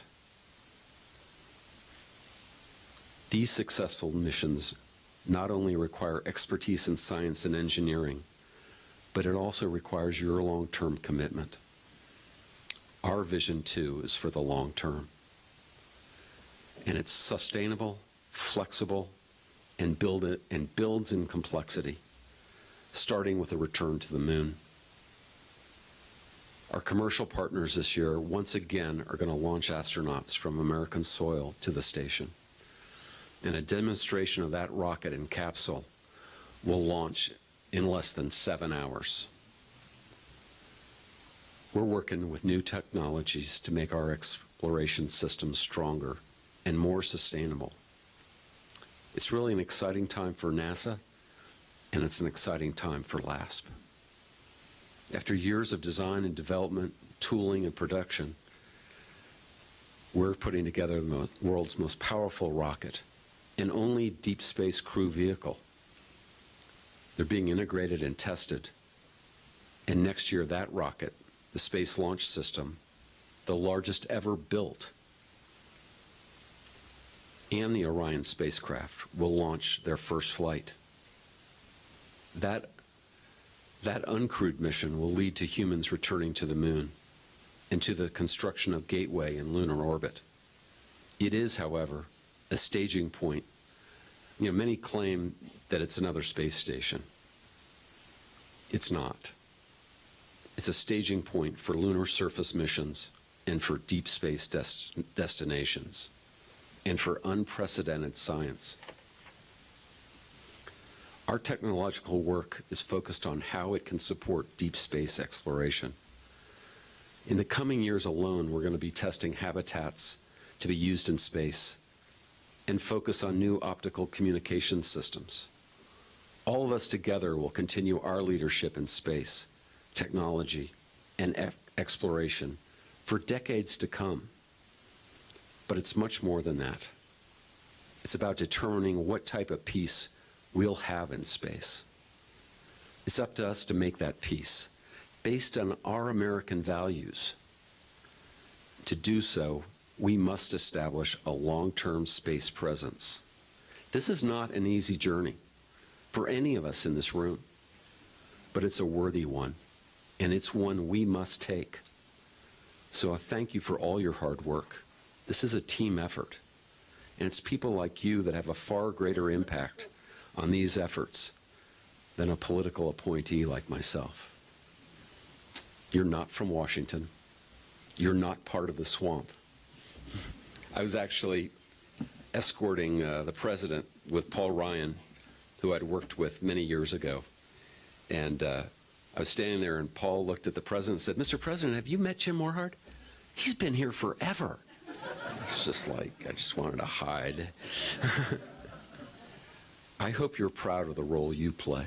These successful missions not only require expertise in science and engineering, but it also requires your long-term commitment. Our vision, too, is for the long term. And it's sustainable, flexible, and builds in complexity, starting with a return to the moon. Our commercial partners this year, once again, are going to launch astronauts from American soil to the station. And a demonstration of that rocket and capsule will launch in less than 7 hours. We're working with new technologies to make our exploration systems stronger and more sustainable. It's really an exciting time for NASA, and it's an exciting time for LASP. After years of design and development, tooling and production, we're putting together the world's most powerful rocket and only deep space crew vehicle. They're being integrated and tested. And next year, that rocket, the Space Launch System, the largest ever built, and the Orion spacecraft will launch their first flight. That uncrewed mission will lead to humans returning to the moon and to the construction of Gateway in lunar orbit. It is, however, a staging point. You know, many claim that it's another space station. It's not. It's a staging point for lunar surface missions and for deep space destinations and for unprecedented science. Our technological work is focused on how it can support deep space exploration. In the coming years alone, we're going to be testing habitats to be used in space and focus on new optical communication systems. All of us together will continue our leadership in space, technology, and exploration for decades to come. But it's much more than that. It's about determining what type of peace we'll have in space. It's up to us to make that peace based on our American values. To do so, we must establish a long-term space presence. This is not an easy journey for any of us in this room, but it's a worthy one, and it's one we must take. So I thank you for all your hard work. This is a team effort, and it's people like you that have a far greater impact on these efforts than a political appointee like myself. You're not from Washington. You're not part of the swamp. I was actually escorting the president with Paul Ryan, who I'd worked with many years ago. And I was standing there, and Paul looked at the president and said, "Mr. President, have you met Jim Morhard? He's been here forever." It's just like, I just wanted to hide. I hope you're proud of the role you play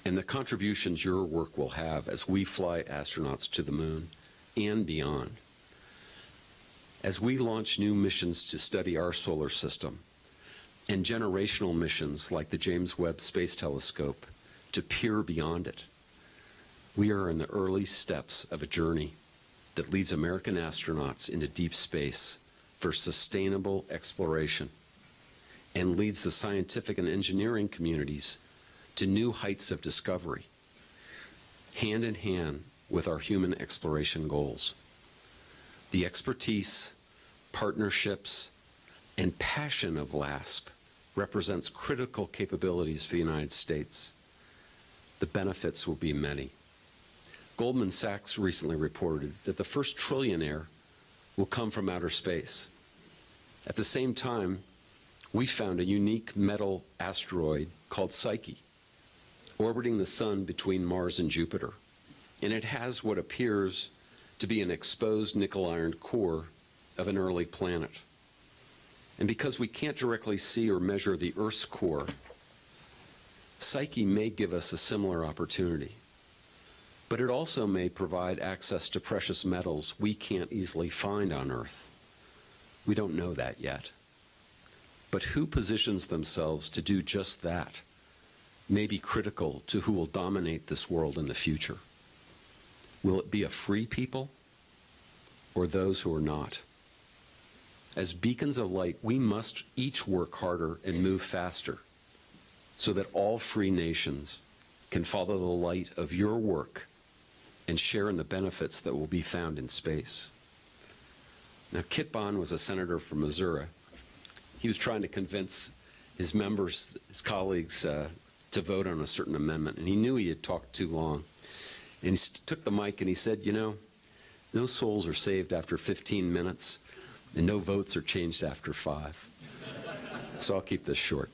and the contributions your work will have as we fly astronauts to the moon and beyond. As we launch new missions to study our solar system and generational missions like the James Webb Space Telescope to peer beyond it, we are in the early steps of a journey that leads American astronauts into deep space for sustainable exploration and leads the scientific and engineering communities to new heights of discovery, hand in hand with our human exploration goals. The expertise, partnerships, and passion of LASP represents critical capabilities for the United States. The benefits will be many. Goldman Sachs recently reported that the first trillionaire will come from outer space. At the same time, we found a unique metal asteroid called Psyche, orbiting the sun between Mars and Jupiter. And it has what appears to be an exposed nickel-iron core of an early planet. And because we can't directly see or measure the Earth's core, Psyche may give us a similar opportunity. But it also may provide access to precious metals we can't easily find on Earth. We don't know that yet. But who positions themselves to do just that may be critical to who will dominate this world in the future. Will it be a free people or those who are not? As beacons of light, we must each work harder and move faster so that all free nations can follow the light of your work and share in the benefits that will be found in space. Now, Kit Bond was a senator from Missouri. He was trying to convince his members, his colleagues, to vote on a certain amendment, and he knew he had talked too long. And he took the mic and he said, you know, no souls are saved after 15 minutes, and no votes are changed after 5. So I'll keep this short.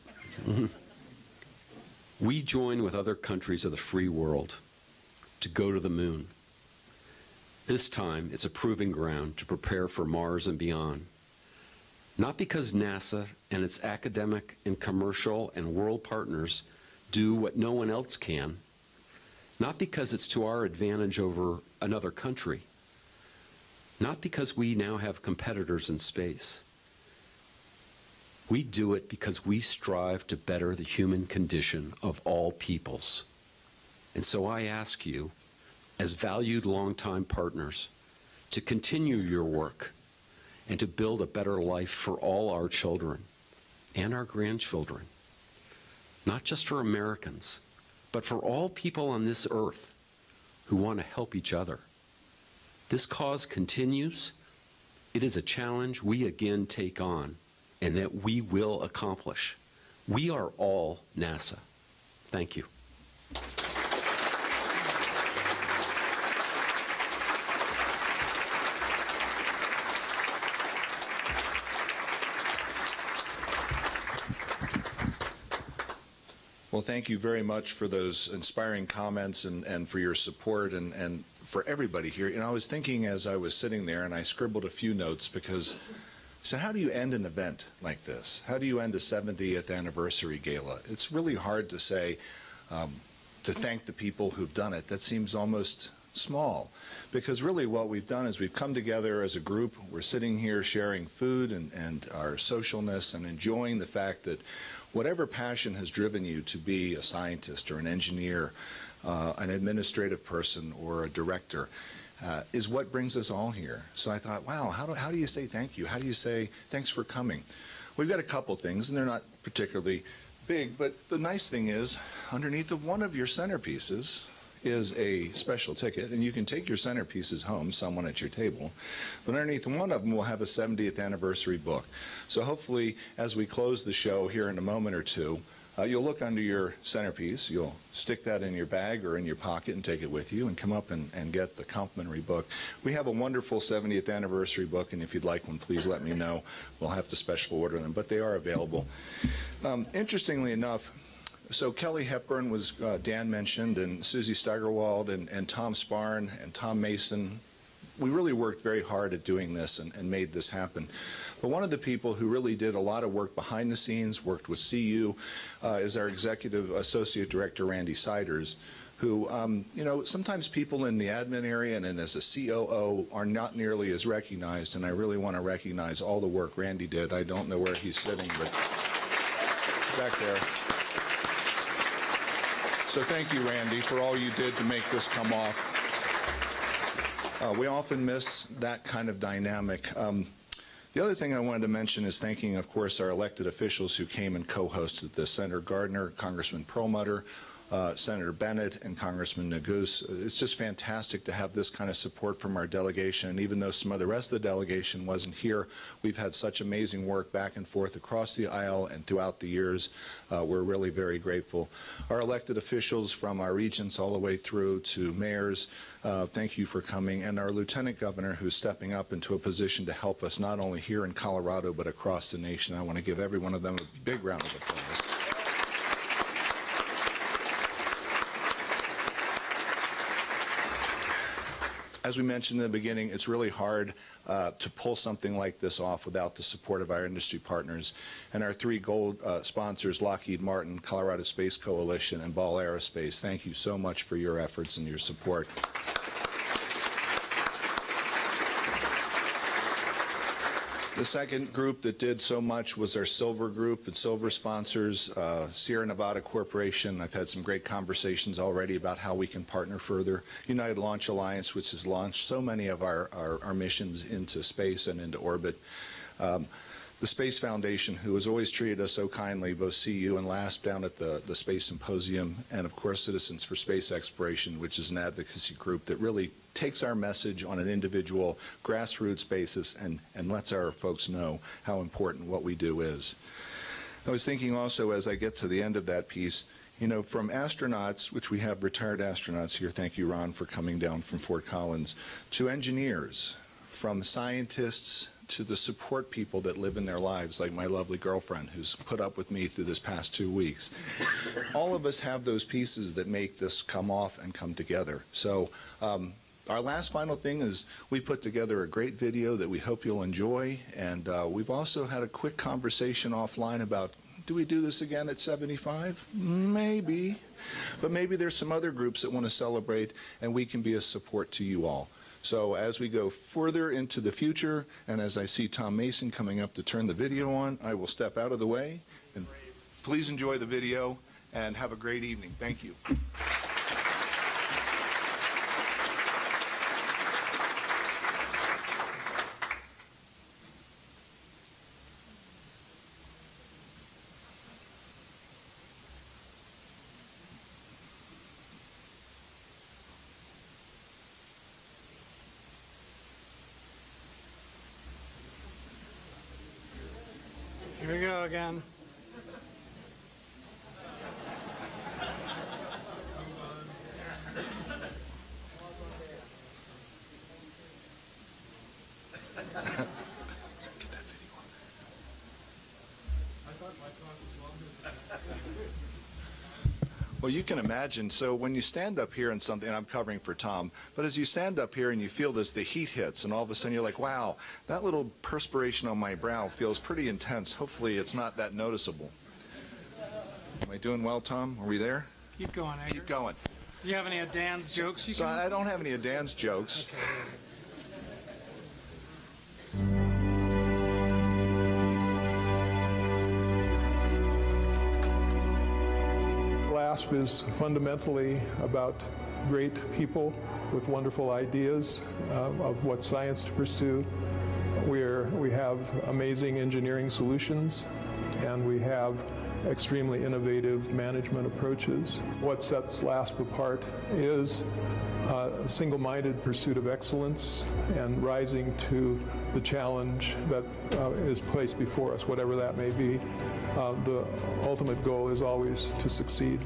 We join with other countries of the free world to go to the moon. This time, it's a proving ground to prepare for Mars and beyond. Not because NASA and its academic and commercial and world partners do what no one else can, not because it's to our advantage over another country, not because we now have competitors in space. We do it because we strive to better the human condition of all peoples. And so I ask you, as valued longtime partners, to continue your work and to build a better life for all our children and our grandchildren, not just for Americans, but for all people on this earth who want to help each other. This cause continues. It is a challenge we again take on and that we will accomplish. We are all NASA. Thank you. Well, thank you very much for those inspiring comments and for your support and for everybody here. You know, I was thinking as I was sitting there, and I scribbled a few notes because I said, how do you end an event like this? How do you end a 70th anniversary gala? It's really hard to say, to thank the people who've done it. That seems almost small, because really what we've done is we've come together as a group. We're sitting here sharing food and our socialness and enjoying the fact that whatever passion has driven you to be a scientist or an engineer, an administrative person or a director, is what brings us all here. So I thought, wow, how do you say thank you? How do you say thanks for coming? We've got a couple things, and they're not particularly big, but the nice thing is underneath of one of your centerpieces is a special ticket, and you can take your centerpieces home, someone at your table, but underneath one of them will have a 70th anniversary book. So hopefully, as we close the show here in a moment or two, you'll look under your centerpiece, you'll stick that in your bag or in your pocket and take it with you and come up and get the complimentary book. We have a wonderful 70th anniversary book, and if you'd like one, please let me know. We'll have to special order them, but they are available. Interestingly enough, so Kelly Hepburn was, Dan mentioned, and Susie Steigerwald and Tom Sparn and Tom Mason. We really worked very hard at doing this and made this happen. But one of the people who really did a lot of work behind the scenes, worked with CU, is our Executive Associate Director, Randy Siders, who, you know, sometimes people in the admin area and as a COO are not nearly as recognized, and I really want to recognize all the work Randy did. I don't know where he's sitting, but back there. So thank you, Randy, for all you did to make this come off. We often miss that kind of dynamic. The other thing I wanted to mention is thanking, of course, our elected officials who came and co-hosted this. Senator Gardner, Congressman Perlmutter, Senator Bennett, and Congressman Neguse. It's just fantastic to have this kind of support from our delegation. And even though some of the rest of the delegation wasn't here, we've had such amazing work back and forth across the aisle and throughout the years. We're really very grateful. Our elected officials from our regents all the way through to mayors, thank you for coming. And our lieutenant governor, who's stepping up into a position to help us not only here in Colorado but across the nation. I want to give every one of them a big round of applause. As we mentioned in the beginning, it's really hard to pull something like this off without the support of our industry partners. And our three gold sponsors, Lockheed Martin, Colorado Space Coalition, and Ball Aerospace, thank you so much for your efforts and your support. The second group that did so much was our silver group and silver sponsors, Sierra Nevada Corporation. I've had some great conversations already about how we can partner further. United Launch Alliance, which has launched so many of our missions into space and into orbit. The Space Foundation, who has always treated us so kindly, both CU and LASP down at the Space Symposium, and of course Citizens for Space Exploration, which is an advocacy group that really takes our message on an individual grassroots basis and lets our folks know how important what we do is. I was thinking also as I get to the end of that piece, you know, from astronauts, which we have retired astronauts here, thank you Ron for coming down from Fort Collins, to engineers, from scientists to the support people that live in their lives, like my lovely girlfriend who's put up with me through this past 2 weeks. All of us have those pieces that make this come off and come together. So our last final thing is we put together a great video that we hope you'll enjoy, and we've also had a quick conversation offline about, do we do this again at 75? Maybe, but maybe there's some other groups that want to celebrate and we can be a support to you all. So as we go further into the future, and as I see Tom Mason coming up to turn the video on, I will step out of the way. And please enjoy the video and have a great evening. Thank you. Here we go again. Well, you can imagine, so when you stand up here and something, and I'm covering for Tom, but as you stand up here and you feel this, the heat hits, and all of a sudden you're like, wow, that little perspiration on my brow feels pretty intense. Hopefully it's not that noticeable. Am I doing well, Tom? Are we there? Keep going, Edgar. Keep going. Do you have any of Dan's jokes you So can? I don't have any of Dan's jokes. Okay. LASP is fundamentally about great people with wonderful ideas of what science to pursue. We have amazing engineering solutions, and we have extremely innovative management approaches. What sets LASP apart is a single-minded pursuit of excellence and rising to the challenge that is placed before us, whatever that may be. The ultimate goal is always to succeed.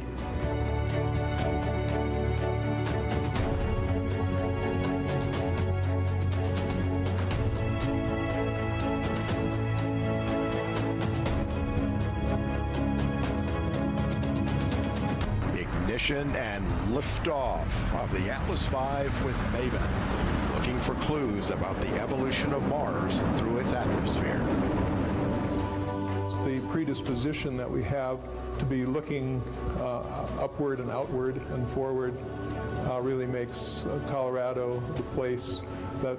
Ignition and liftoff of the Atlas V with Maven, looking for clues about the evolution of Mars through its atmosphere. The predisposition that we have to be looking upward and outward and forward really makes Colorado the place that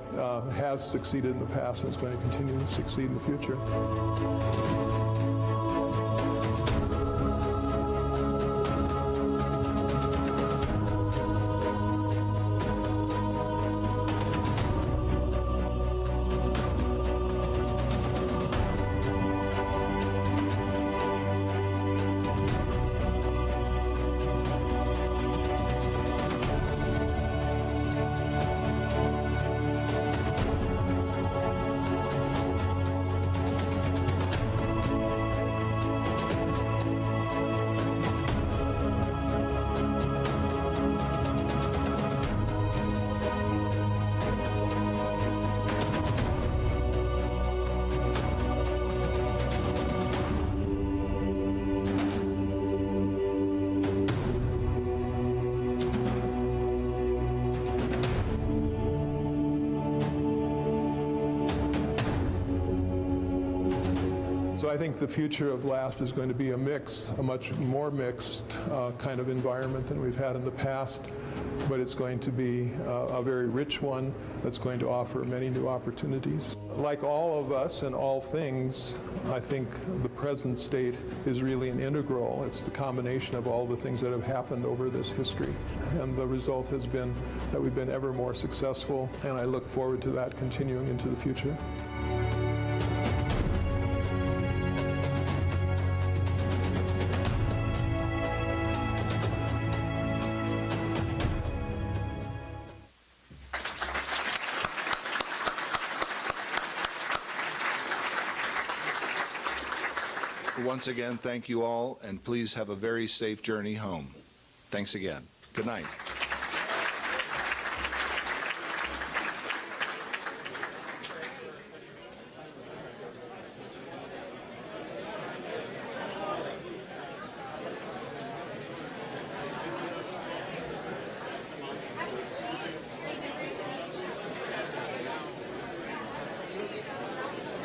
has succeeded in the past and is going to continue to succeed in the future. So I think the future of LASP is going to be a mix, a much more mixed kind of environment than we've had in the past, but it's going to be a very rich one that's going to offer many new opportunities. Like all of us and all things, I think the present state is really an integral. It's the combination of all the things that have happened over this history. And the result has been that we've been ever more successful, and I look forward to that continuing into the future. Once again, thank you all, and please have a very safe journey home. Thanks again. Good night.